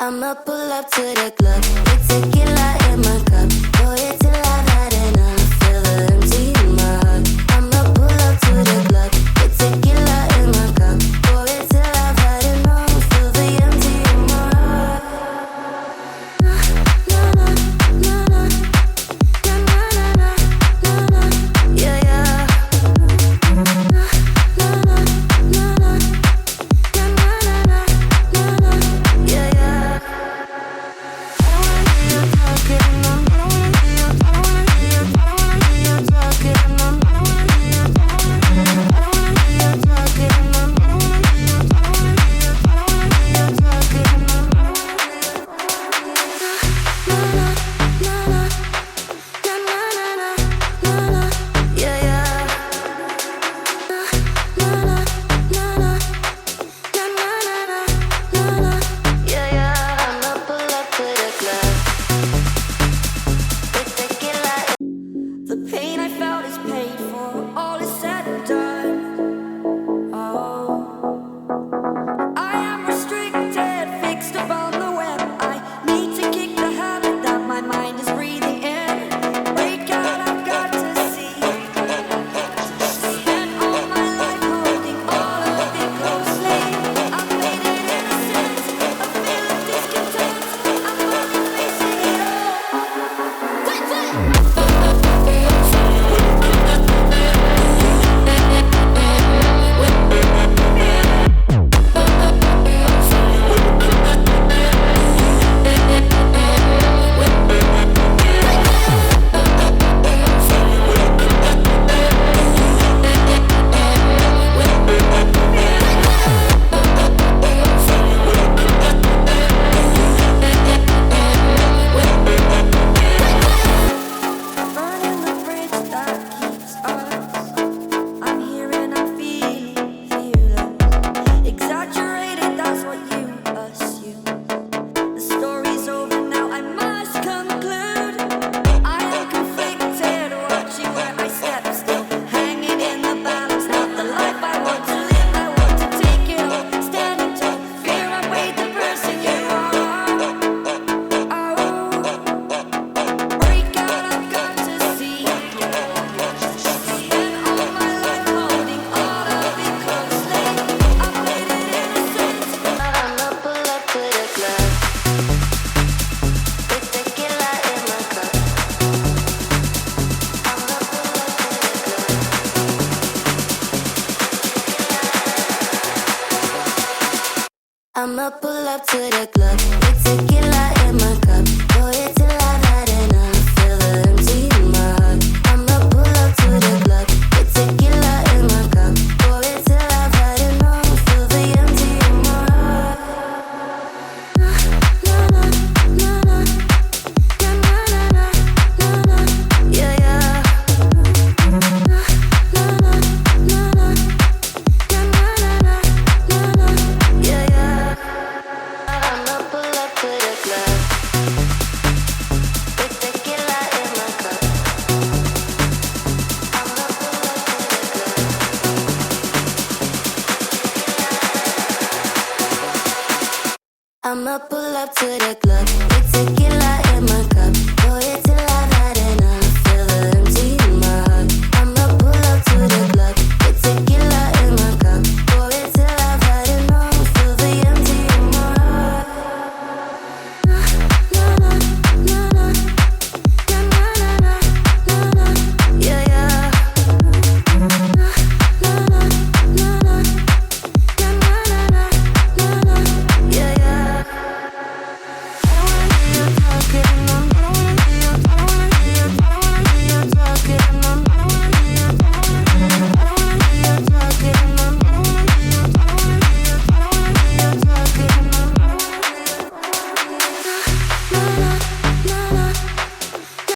I'ma pull up to the club, with tequila in my cup. Pour it till I've had enough, feel the empty in my heart. I'ma pull up to the club, with tequila in my cup. Pour it till I've had enough, feel the empty in my heart. Na na na na na na na na na na, yeah yeah. Na na na na na na na na na, yeah yeah. The pain I felt is paid for, all is said and done. Oh, I am restricted, fixed upon the web. I need to kick the habit that my mind is breathing in. Break out, I've got to see. Spent all my life holding all of it closely. I've made it innocent, a feel of discontent. I'm finally facing it all. That's it! Burning the bridge that keeps us. I'm here and I'm feeling fearless. Exaggerated, that's what you assume. The story's over now, I must conclude. I am conflicted, watching where I step still. Hanging in the balance, not the life I want to live. I want to take it all, standing tall. Fear I weighed the person you are. Oh, break out, I've got to see. Spent all my life holding all of it closely. I've made it innocent. I'ma pull up to the club, with tequila in my cup. I'ma pull up to the club, with tequila in my cup. Pour it till I've had enough, feel the empty in my heart. I'ma pull up to the club, with tequila in my cup. Pour it till I've had enough, feel the empty in my heart. Na na na na na na na na na, yeah yeah. Na na na na na na na na, yeah yeah. I'ma pull up to the club, with tequila in my cup. I'ma pull up to the club. I'ma pull up to the club, with tequila in my cup. Pour